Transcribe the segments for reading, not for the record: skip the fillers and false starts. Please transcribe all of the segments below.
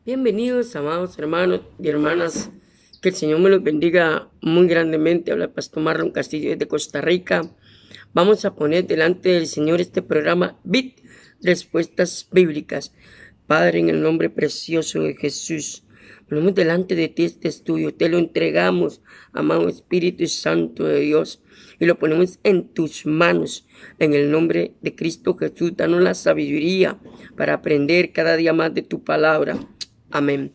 Bienvenidos, amados hermanos y hermanas. Que el Señor me los bendiga muy grandemente. Habla el pastor Marlon Castillo desde Costa Rica. Vamos a poner delante del Señor este programa BIT, Respuestas Bíblicas. Padre, en el nombre precioso de Jesús, ponemos delante de ti este estudio. Te lo entregamos, amado Espíritu Santo de Dios, y lo ponemos en tus manos. En el nombre de Cristo Jesús, danos la sabiduría para aprender cada día más de tu palabra. Amén.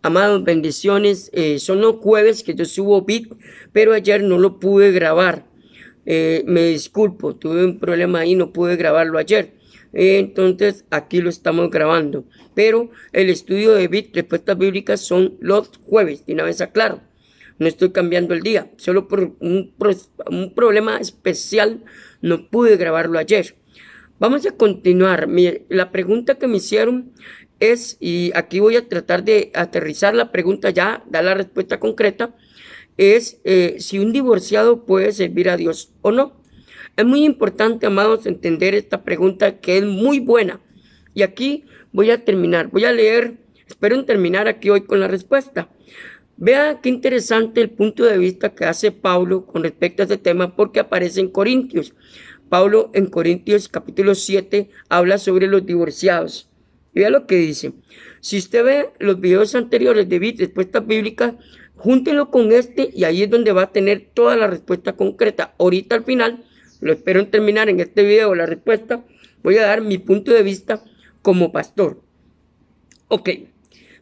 Amados, bendiciones. Son los jueves que yo subo beat, pero ayer no lo pude grabar. Me disculpo, tuve un problema ahí, no pude grabarlo ayer. Entonces aquí lo estamos grabando. Pero el estudio de beat, respuestas bíblicas, son los jueves. De una vez aclaro, no estoy cambiando el día. Solo por un problema especial no pude grabarlo ayer. Vamos a continuar. La pregunta que me hicieron y aquí voy a tratar de aterrizar la pregunta ya, dar la respuesta concreta, es si un divorciado puede servir a Dios o no. Es muy importante, amados, entender esta pregunta que es muy buena. Y aquí voy a terminar, voy a leer, espero terminar aquí hoy con la respuesta. Vea qué interesante el punto de vista que hace Pablo con respecto a este tema, porque aparece en Corintios. Pablo en Corintios capítulo 7 habla sobre los divorciados. Vea lo que dice. Si usted ve los videos anteriores de respuestas bíblicas, júntenlo con este y ahí es donde va a tener toda la respuesta concreta. Ahorita al final, lo espero en terminar en este video la respuesta, voy a dar mi punto de vista como pastor. Ok,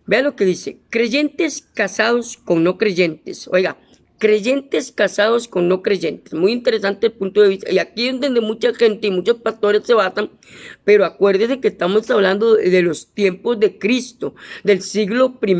vea lo que dice. Creyentes casados con no creyentes. Oiga, creyentes casados con no creyentes. Muy interesante el punto de vista. Y aquí es donde mucha gente y muchos pastores se basan. Pero acuérdense que estamos hablando de los tiempos de Cristo, del siglo I,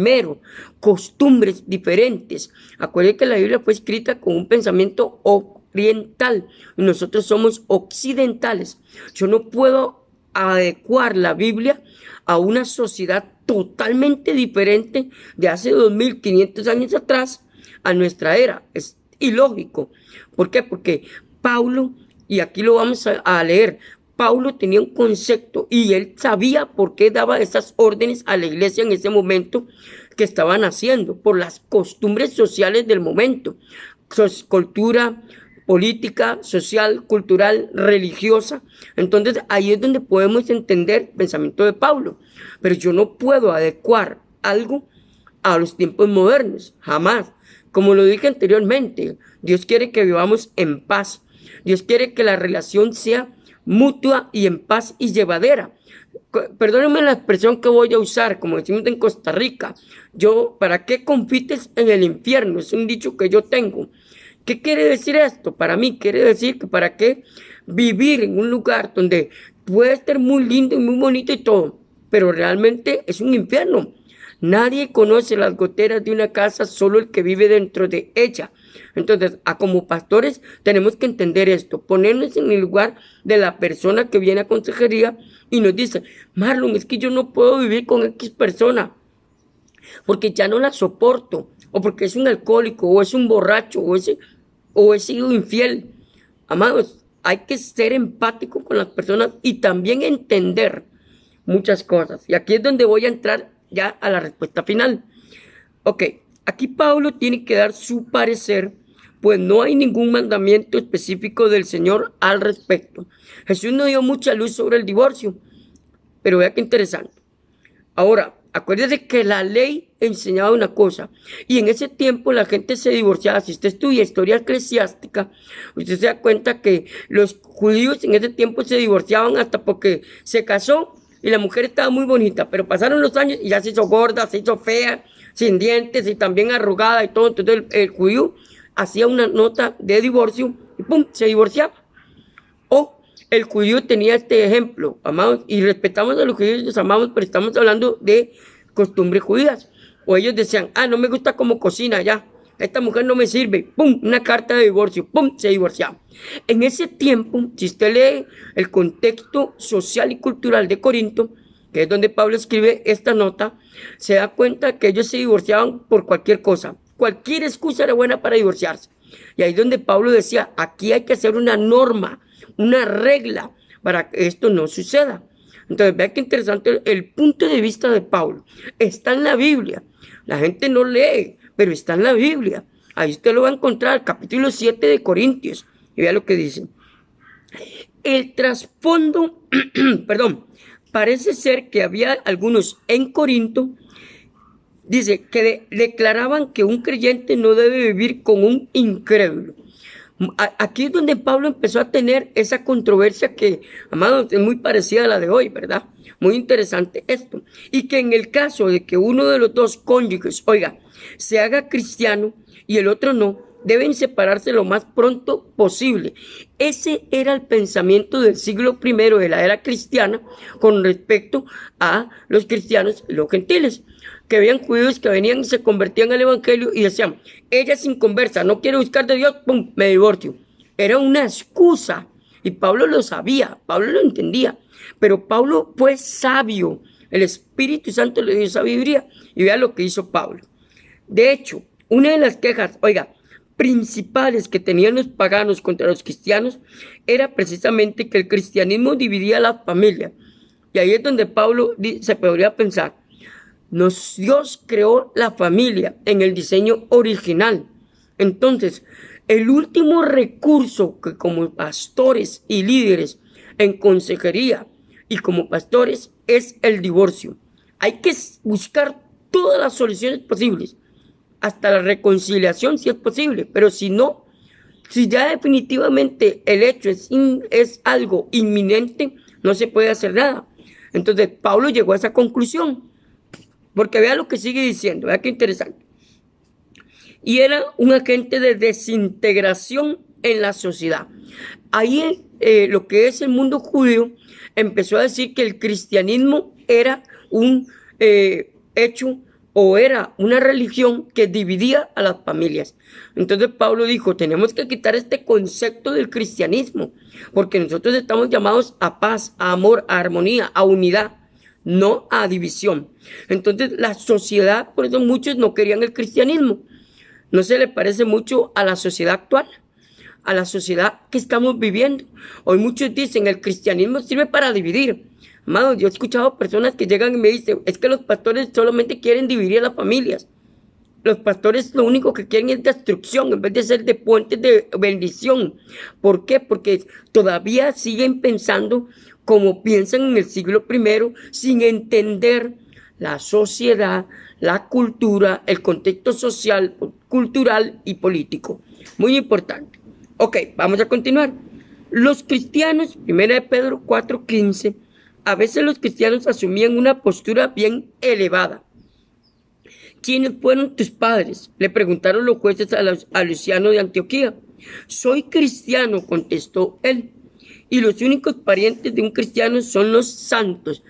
costumbres diferentes. Acuérdense que la Biblia fue escrita con un pensamiento oriental. Y nosotros somos occidentales. Yo no puedo adecuar la Biblia a una sociedad totalmente diferente de hace 2500 años atrás a nuestra era. Es ilógico. ¿Por qué? Porque Pablo, y aquí lo vamos a leer, Pablo tenía un concepto y él sabía por qué daba esas órdenes a la iglesia en ese momento que estaban haciendo, por las costumbres sociales del momento, cultura, política, social, cultural, religiosa. Entonces ahí es donde podemos entender el pensamiento de Pablo. Pero yo no puedo adecuar algo a los tiempos modernos, jamás. Como lo dije anteriormente, Dios quiere que vivamos en paz. Dios quiere que la relación sea mutua y en paz y llevadera. Perdónenme la expresión que voy a usar, como decimos en Costa Rica. ¿Para qué compites en el infierno? Es un dicho que yo tengo. ¿Qué quiere decir esto? Para mí quiere decir que para qué vivir en un lugar donde puede estar muy lindo y muy bonito y todo, pero realmente es un infierno. Nadie conoce las goteras de una casa, solo el que vive dentro de ella. Entonces, como pastores tenemos que entender esto, ponernos en el lugar de la persona que viene a consejería y nos dice: Marlon, es que yo no puedo vivir con X persona porque ya no la soporto, o porque es un alcohólico, o es un borracho, o he sido infiel. Amados, hay que ser empático con las personas y también entender muchas cosas. Y aquí es donde voy a entrar ya a la respuesta final. Ok, aquí Pablo tiene que dar su parecer, pues no hay ningún mandamiento específico del Señor al respecto. Jesús no dio mucha luz sobre el divorcio, pero vea qué interesante. Ahora, acuérdese que la ley enseñaba una cosa, y en ese tiempo la gente se divorciaba. Si usted estudia historia eclesiástica, usted se da cuenta que los judíos en ese tiempo se divorciaban hasta porque se casó y la mujer estaba muy bonita, pero pasaron los años y ya se hizo gorda, se hizo fea, sin dientes y también arrugada y todo. Entonces el judío hacía una nota de divorcio y ¡pum!, se divorciaba. O el judío tenía este ejemplo, amados, y respetamos a los judíos, los amamos, pero estamos hablando de costumbres judías. O ellos decían: no me gusta cómo cocina ya, esta mujer no me sirve, pum, una carta de divorcio, pum, se divorciaba. En ese tiempo, si usted lee el contexto social y cultural de Corinto, que es donde Pablo escribe esta nota, se da cuenta que ellos se divorciaban por cualquier cosa. Cualquier excusa era buena para divorciarse. Y ahí es donde Pablo decía: aquí hay que hacer una norma, una regla para que esto no suceda. Entonces, vea qué interesante el punto de vista de Pablo. Está en la Biblia. La gente no lee, pero está en la Biblia. Ahí usted lo va a encontrar, capítulo 7 de Corintios. Y vea lo que dice. El trasfondo, perdón, parece ser que había algunos en Corinto, dice, que declaraban que un creyente no debe vivir con un incrédulo. Aquí es donde Pablo empezó a tener esa controversia que, amados, es muy parecida a la de hoy, ¿verdad? Muy interesante esto. Y que en el caso de que uno de los dos cónyuges, oiga, se haga cristiano y el otro no, deben separarse lo más pronto posible. Ese era el pensamiento del siglo I de la era cristiana con respecto a los cristianos y los gentiles, que habían judíos que venían y se convertían al evangelio y decían, ella es inconversa, no quiere buscar de Dios, pum, me divorcio. Era una excusa y Pablo lo sabía, Pablo lo entendía, pero Pablo fue sabio, el Espíritu Santo le dio sabiduría y vea lo que hizo Pablo. De hecho, una de las quejas, oiga, principales que tenían los paganos contra los cristianos era precisamente que el cristianismo dividía la familia. Y ahí es donde Pablo se podría pensar, Dios creó la familia en el diseño original. Entonces, el último recurso que como pastores y líderes en consejería y como pastores es el divorcio. Hay que buscar todas las soluciones posibles, hasta la reconciliación si es posible, pero si no, si ya definitivamente el hecho es algo inminente, no se puede hacer nada. Entonces, Pablo llegó a esa conclusión. Porque vea lo que sigue diciendo, vea qué interesante. Y era un agente de desintegración en la sociedad. Ahí lo que es el mundo judío empezó a decir que el cristianismo era un hecho o era una religión que dividía a las familias. Entonces Pablo dijo, tenemos que quitar este concepto del cristianismo, porque nosotros estamos llamados a paz, a amor, a armonía, a unidad, no a división. Entonces la sociedad, por eso muchos no querían el cristianismo. ¿No se le parece mucho a la sociedad actual? A la sociedad que estamos viviendo. Hoy muchos dicen el cristianismo sirve para dividir. Amado, yo he escuchado personas que llegan y me dicen, es que los pastores solamente quieren dividir a las familias. Los pastores lo único que quieren es destrucción en vez de ser de puentes de bendición. ¿Por qué? Porque todavía siguen pensando como piensan en el siglo I, sin entender la sociedad, la cultura, el contexto social, cultural y político. Muy importante. Ok, vamos a continuar. Los cristianos, 1 de Pedro 4:15, a veces los cristianos asumían una postura bien elevada. ¿Quiénes fueron tus padres?, le preguntaron los jueces a Luciano de Antioquía. Soy cristiano, contestó él, y los únicos parientes de un cristiano son los santos.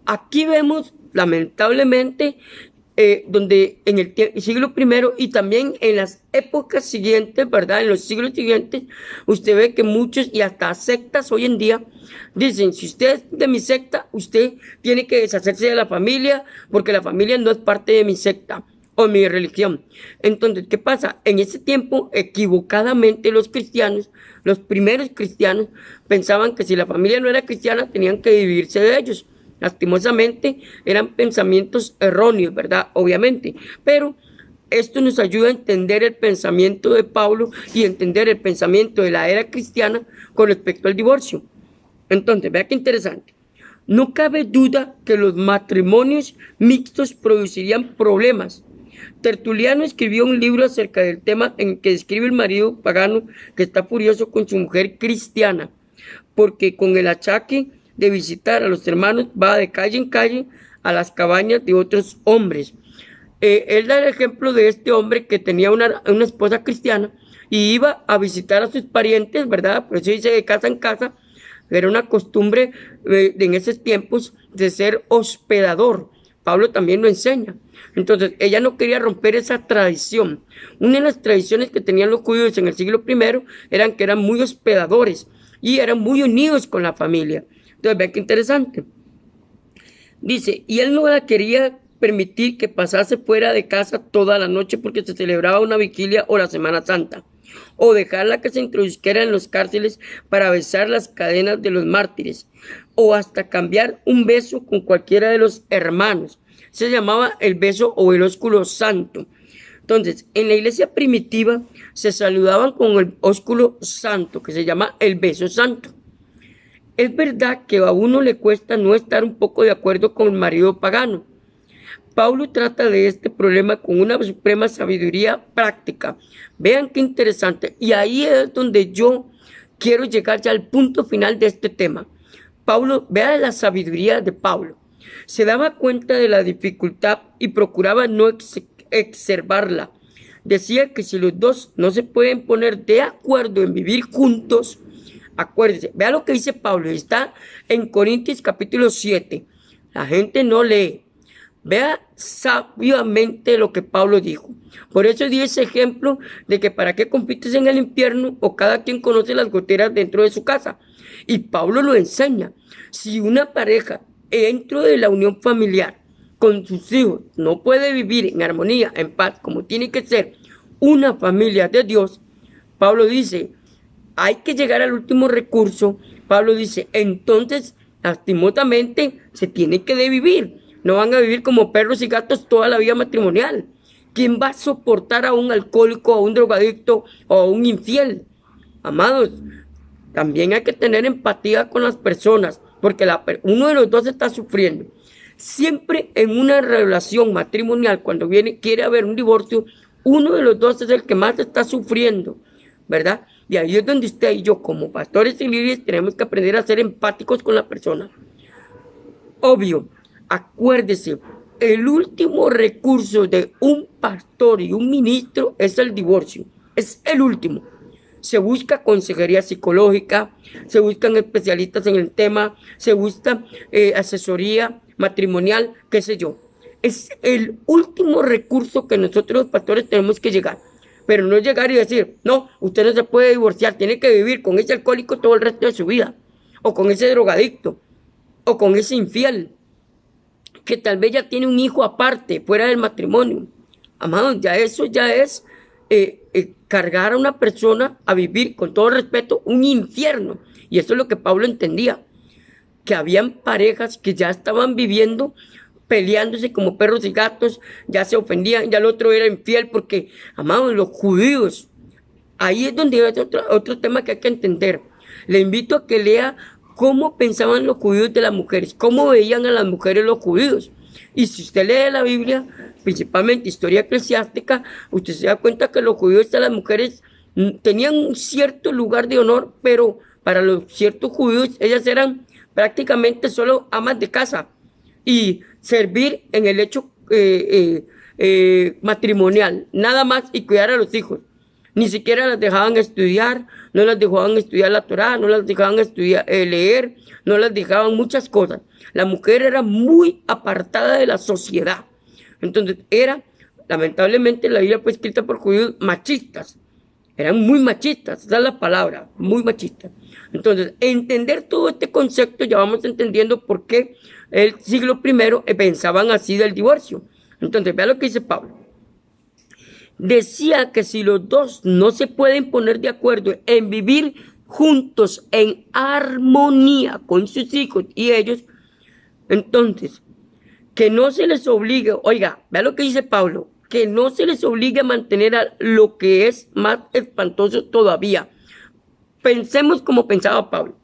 Aquí vemos, lamentablemente, donde en el siglo I y también en las épocas siguientes, ¿verdad? En los siglos siguientes, usted ve que muchos y hasta sectas hoy en día dicen, si usted es de mi secta, usted tiene que deshacerse de la familia porque la familia no es parte de mi secta o mi religión. Entonces, ¿qué pasa? En ese tiempo, equivocadamente los cristianos, los primeros cristianos, pensaban que si la familia no era cristiana, tenían que dividirse de ellos. Lastimosamente, eran pensamientos erróneos, ¿verdad? Obviamente, pero esto nos ayuda a entender el pensamiento de Pablo y entender el pensamiento de la era cristiana con respecto al divorcio. Entonces, vea qué interesante. No cabe duda que los matrimonios mixtos producirían problemas. Tertuliano escribió un libro acerca del tema en que describe el marido pagano que está furioso con su mujer cristiana, porque con el achaque de visitar a los hermanos va de calle en calle a las cabañas de otros hombres. Él da el ejemplo de este hombre que tenía una esposa cristiana y iba a visitar a sus parientes, ¿verdad? Por eso dice de casa en casa. Era una costumbre en esos tiempos de ser hospedador. Pablo también lo enseña. Entonces, ella no quería romper esa tradición. Una de las tradiciones que tenían los judíos en el siglo I eran que eran muy hospedadores y eran muy unidos con la familia. Entonces, vean qué interesante. Dice, y él no la quería permitir que pasase fuera de casa toda la noche porque se celebraba una vigilia o la Semana Santa, o dejarla que se introdujera en los cárceles para besar las cadenas de los mártires. o hasta cambiar un beso con cualquiera de los hermanos. Se llamaba el beso o el ósculo santo. Entonces, en la iglesia primitiva se saludaban con el ósculo santo, que se llama el beso santo. Es verdad que a uno le cuesta no estar un poco de acuerdo con el marido pagano. Pablo trata de este problema con una suprema sabiduría práctica. Vean qué interesante. Y ahí es donde yo quiero llegar ya al punto final de este tema. Pablo, vea la sabiduría de Pablo. Se daba cuenta de la dificultad y procuraba no exacerbarla. Decía que si los dos no se pueden poner de acuerdo en vivir juntos, acuérdense, vea lo que dice Pablo, está en Corintios capítulo 7. La gente no lee. Vea sabiamente lo que Pablo dijo. Por eso di ese ejemplo de que para qué compites en el infierno o cada quien conoce las goteras dentro de su casa. Y Pablo lo enseña. Si una pareja dentro de la unión familiar con sus hijos no puede vivir en armonía, en paz, como tiene que ser una familia de Dios, Pablo dice, hay que llegar al último recurso. Pablo dice, entonces, lastimosamente, se tiene que vivir. No van a vivir como perros y gatos toda la vida matrimonial. ¿Quién va a soportar a un alcohólico, a un drogadicto o a un infiel? Amados, también hay que tener empatía con las personas, porque uno de los dos está sufriendo. Siempre en una relación matrimonial, cuando quiere haber un divorcio, uno de los dos es el que más está sufriendo, ¿verdad? Y ahí es donde usted y yo, como pastores y líderes, tenemos que aprender a ser empáticos con la persona. Obvio, acuérdese, el último recurso de un pastor y un ministro es el divorcio. Es el último. Se busca consejería psicológica, se buscan especialistas en el tema, se busca asesoría matrimonial, qué sé yo. Es el último recurso que nosotros los pastores tenemos que llegar. Pero no llegar y decir, no, usted no se puede divorciar, tiene que vivir con ese alcohólico todo el resto de su vida, o con ese drogadicto, o con ese infiel, que tal vez ya tiene un hijo aparte, fuera del matrimonio. Amados, ya eso ya es cargar a una persona a vivir, con todo respeto, un infierno. Y eso es lo que Pablo entendía, que habían parejas que ya estaban viviendo, peleándose como perros y gatos, ya se ofendían, ya el otro era infiel, porque, amados, los judíos, ahí es donde hay otro tema que hay que entender. Le invito a que lea cómo pensaban los judíos de las mujeres, cómo veían a las mujeres los judíos. Y si usted lee la Biblia, principalmente historia eclesiástica, usted se da cuenta que los judíos de las mujeres tenían un cierto lugar de honor, pero para los ciertos judíos ellas eran prácticamente solo amas de casa y servir en el hecho matrimonial, nada más, y cuidar a los hijos. Ni siquiera las dejaban estudiar, no las dejaban estudiar la Torá, no las dejaban estudiar, leer, no las dejaban muchas cosas. La mujer era muy apartada de la sociedad. Entonces lamentablemente la Biblia fue escrita por judíos machistas. Eran muy machistas, esa es la palabra, muy machistas. Entonces, entender todo este concepto, ya vamos entendiendo por qué el siglo I pensaban así del divorcio. Entonces, vea lo que dice Pablo. Decía que si los dos no se pueden poner de acuerdo en vivir juntos en armonía con sus hijos y ellos, entonces, que no se les obligue, oiga, vea lo que dice Pablo, que no se les obligue a mantener a lo que es más espantoso todavía. Pensemos como pensaba Pablo.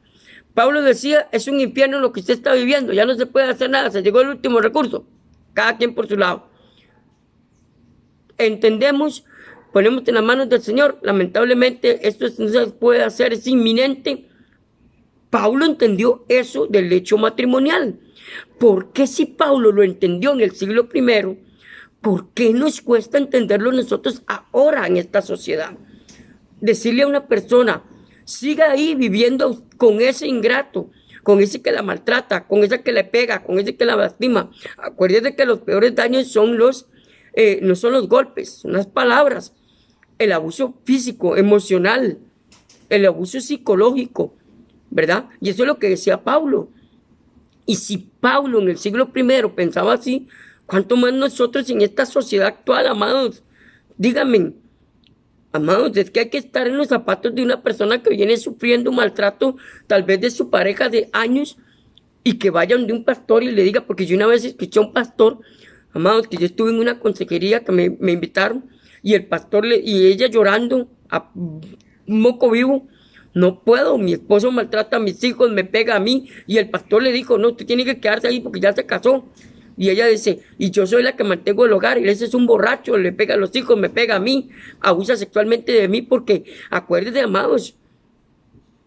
Pablo decía, es un infierno lo que usted está viviendo, ya no se puede hacer nada, se llegó el último recurso, cada quien por su lado. Entendemos, ponemos en las manos del Señor, lamentablemente esto no se puede hacer, es inminente. Pablo entendió eso del hecho matrimonial. ¿Por qué si Pablo lo entendió en el siglo I, por qué nos cuesta entenderlo nosotros ahora en esta sociedad? Decirle a una persona, siga ahí viviendo con ese ingrato, con ese que la maltrata, con ese que le pega, con ese que la lastima. Acuérdese que los peores daños son no son los golpes, son las palabras, el abuso físico, emocional, el abuso psicológico, ¿verdad? Y eso es lo que decía Pablo. Y si Pablo en el siglo I pensaba así, ¿cuánto más nosotros en esta sociedad actual, amados? Díganme, amados, es que hay que estar en los zapatos de una persona que viene sufriendo un maltrato, tal vez de su pareja de años, y que vayan de un pastor y le diga, porque yo una vez escuché a un pastor, amados, que yo estuve en una consejería que me invitaron, y el pastor y ella llorando a moco vivo, no puedo, mi esposo maltrata a mis hijos, me pega a mí, y el pastor le dijo, no, usted tiene que quedarse ahí porque ya se casó. Y ella dice, y yo soy la que mantengo el hogar, y ese es un borracho, le pega a los hijos, me pega a mí, abusa sexualmente de mí, porque acuérdense, amados,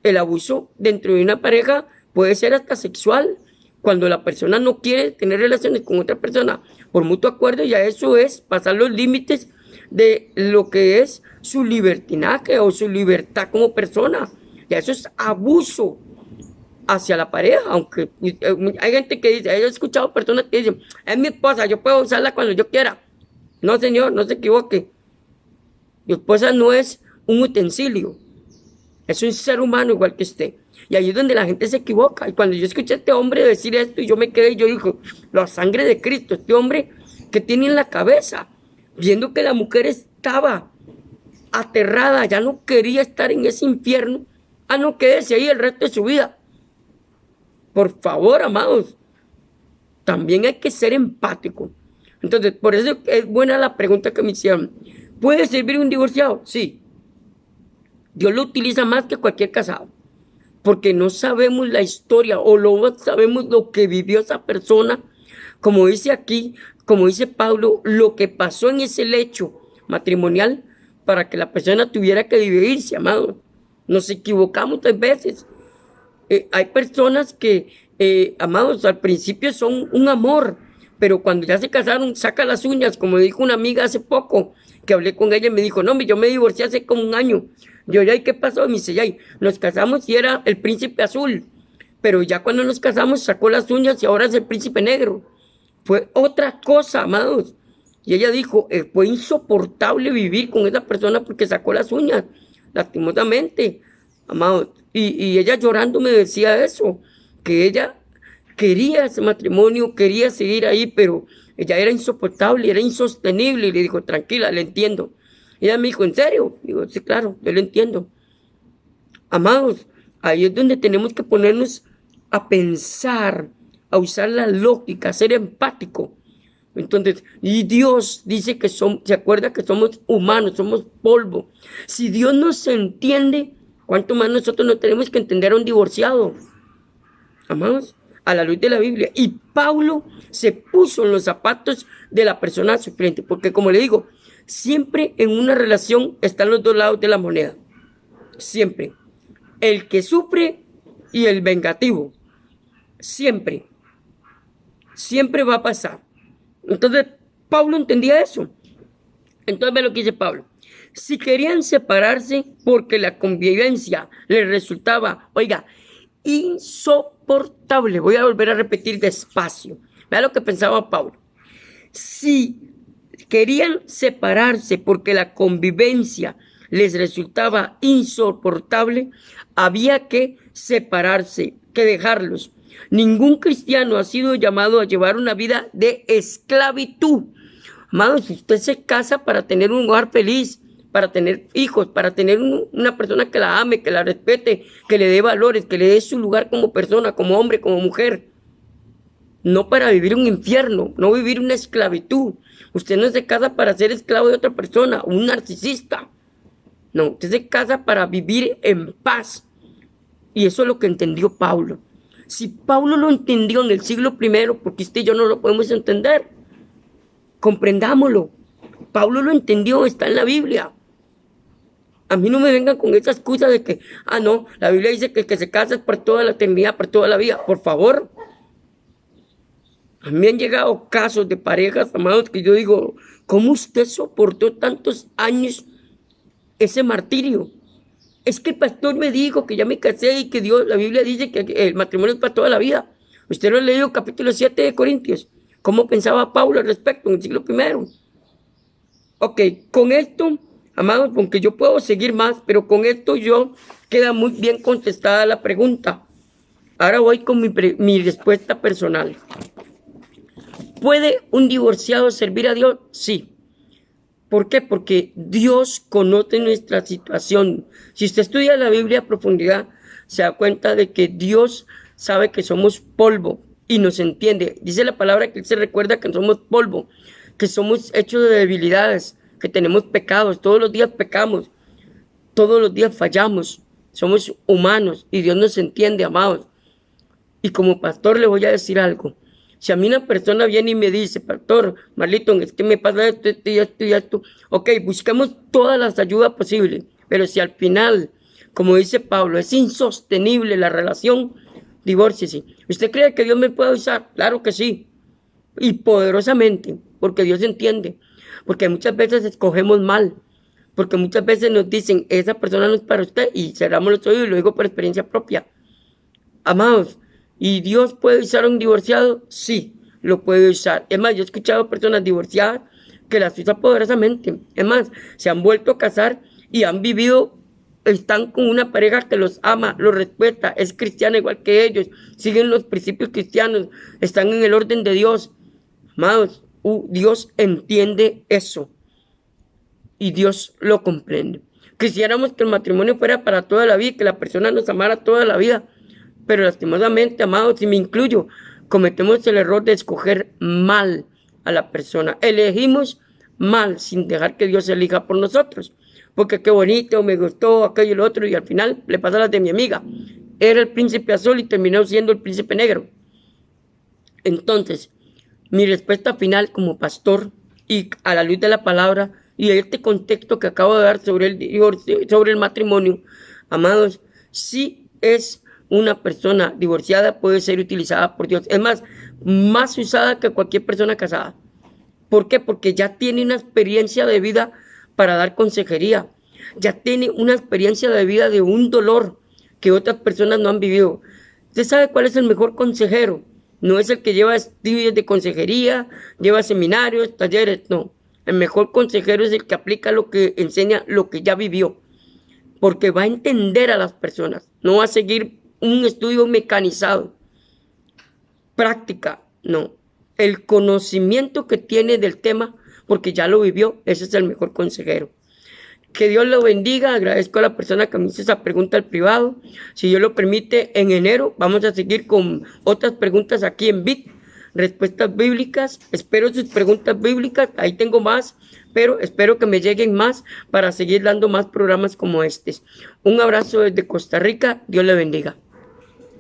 el abuso dentro de una pareja puede ser hasta sexual, cuando la persona no quiere tener relaciones con otra persona por mutuo acuerdo, ya eso es pasar los límites de lo que es su libertinaje o su libertad como persona. Ya eso es abuso hacia la pareja, aunque hay gente que dice, he escuchado personas que dicen, es mi esposa, yo puedo usarla cuando yo quiera. No, señor, no se equivoque. Mi esposa no es un utensilio, es un ser humano igual que usted. Y ahí es donde la gente se equivoca. Y cuando yo escuché a este hombre decir esto, y yo me quedé, y yo dije, la sangre de Cristo, este hombre que tiene en la cabeza, viendo que la mujer estaba aterrada, ya no quería estar en ese infierno, no quédese ahí el resto de su vida. Por favor, amados, también hay que ser empático. Entonces, por eso es buena la pregunta que me hicieron. ¿Puede servir un divorciado? Sí. Dios lo utiliza más que cualquier casado, porque no sabemos la historia o no sabemos lo que vivió esa persona, como dice aquí, como dice Pablo, lo que pasó en ese lecho matrimonial para que la persona tuviera que dividirse, amados. Nos equivocamos muchas veces. Hay personas que, amados, al principio son un amor, pero cuando ya se casaron, saca las uñas, como dijo una amiga hace poco, que hablé con ella y me dijo, no, yo me divorcié hace como un año. Yo, ya, ¿y qué pasó? Me dice, ya, nos casamos y era el príncipe azul, pero ya cuando nos casamos sacó las uñas y ahora es el príncipe negro. Fue otra cosa, amados. Y ella dijo, fue insoportable vivir con esa persona porque sacó las uñas, lastimosamente, amados. Y ella llorando me decía eso, que ella quería ese matrimonio, quería seguir ahí, pero ella era insoportable, era insostenible. Y le dijo, tranquila, le entiendo. Y ella me dijo, ¿en serio? Digo, sí, claro, yo lo entiendo. Amados, ahí es donde tenemos que ponernos a pensar, a usar la lógica, a ser empático. Entonces, y Dios dice que se acuerda que somos humanos, somos polvo. Si Dios nos entiende, ¿cuánto más nosotros no tenemos que entender a un divorciado? Amados, a la luz de la Biblia. Y Pablo se puso en los zapatos de la persona sufriente, porque como le digo, siempre en una relación están los dos lados de la moneda. Siempre. El que sufre y el vengativo. Siempre. Siempre va a pasar. Entonces, Pablo entendía eso. Entonces, ve lo que dice Pablo. Si querían separarse porque la convivencia les resultaba, oiga, insoportable. Voy a volver a repetir despacio. Vea lo que pensaba Pablo. Si querían separarse porque la convivencia les resultaba insoportable, había que separarse, que dejarlos. Ningún cristiano ha sido llamado a llevar una vida de esclavitud. Amado, si usted se casa para tener un hogar feliz, para tener hijos, para tener una persona que la ame, que la respete, que le dé valores, que le dé su lugar como persona, como hombre, como mujer. No para vivir un infierno, no vivir una esclavitud. Usted no se casa para ser esclavo de otra persona, un narcisista. No, usted se casa para vivir en paz. Y eso es lo que entendió Pablo. Si Pablo lo entendió en el siglo I, porque usted y yo no lo podemos entender. Comprendámoslo. Pablo lo entendió, está en la Biblia. A mí no me vengan con esa excusa de que, no, la Biblia dice que el que se casa es por toda la eternidad, por toda la vida. Por favor. A mí han llegado casos de parejas, amados, que yo digo, ¿cómo usted soportó tantos años ese martirio? Es que el pastor me dijo que ya me casé y que Dios, la Biblia dice que el matrimonio es para toda la vida. Usted lo ha leído capítulo 7 de Corintios. ¿Cómo pensaba Pablo al respecto en el siglo I? Ok, con esto, amados, aunque yo puedo seguir más, pero con esto yo queda muy bien contestada la pregunta. Ahora voy con mi respuesta personal. ¿Puede un divorciado servir a Dios? Sí. ¿Por qué? Porque Dios conoce nuestra situación. Si usted estudia la Biblia a profundidad, se da cuenta de que Dios sabe que somos polvo y nos entiende. Dice la palabra que Él se recuerda que somos polvo, que somos hechos de debilidades, que tenemos pecados, todos los días pecamos, todos los días fallamos, somos humanos y Dios nos entiende, amados. Y como pastor le voy a decir algo. Si a mí una persona viene y me dice, pastor, Marlito, es que me pasa esto, esto y esto y esto, ok, busquemos todas las ayudas posibles, pero si al final, como dice Pablo, es insostenible la relación, divórciese. ¿Usted cree que Dios me puede usar? Claro que sí, y poderosamente, porque Dios entiende, porque muchas veces escogemos mal, porque muchas veces nos dicen, esa persona no es para usted, y cerramos los oídos, y lo digo por experiencia propia. Amados, ¿y Dios puede usar a un divorciado? Sí, lo puede usar. Es más, yo he escuchado personas divorciadas que las usa poderosamente. Es más, se han vuelto a casar y han vivido, están con una pareja que los ama, los respeta, es cristiana igual que ellos, siguen los principios cristianos, están en el orden de Dios. Amados, Dios entiende eso y Dios lo comprende. Quisiéramos que el matrimonio fuera para toda la vida, que la persona nos amara toda la vida. Pero lastimosamente, amados, y me incluyo, cometemos el error de escoger mal a la persona. Elegimos mal sin dejar que Dios elija por nosotros. Porque qué bonito, me gustó aquello y lo otro, y al final le pasa a las de mi amiga. Era el príncipe azul y terminó siendo el príncipe negro. Entonces, mi respuesta final como pastor y a la luz de la palabra y de este contexto que acabo de dar sobre el divorcio, sobre el matrimonio, amados, sí es una persona divorciada puede ser utilizada por Dios. Es más usada que cualquier persona casada. ¿Por qué? Porque ya tiene una experiencia de vida para dar consejería. Ya tiene una experiencia de vida de un dolor que otras personas no han vivido. ¿Usted sabe cuál es el mejor consejero? No es el que lleva estudios de consejería, lleva seminarios, talleres, no. El mejor consejero es el que aplica lo que enseña, lo que ya vivió. Porque va a entender a las personas, no va a seguir un estudio mecanizado, práctica, no. El conocimiento que tiene del tema, porque ya lo vivió, ese es el mejor consejero. Que Dios lo bendiga, agradezco a la persona que me hizo esa pregunta al privado. Si Dios lo permite, en enero vamos a seguir con otras preguntas aquí en BIT, respuestas bíblicas. Espero sus preguntas bíblicas, ahí tengo más, pero espero que me lleguen más para seguir dando más programas como este. Un abrazo desde Costa Rica, Dios le bendiga.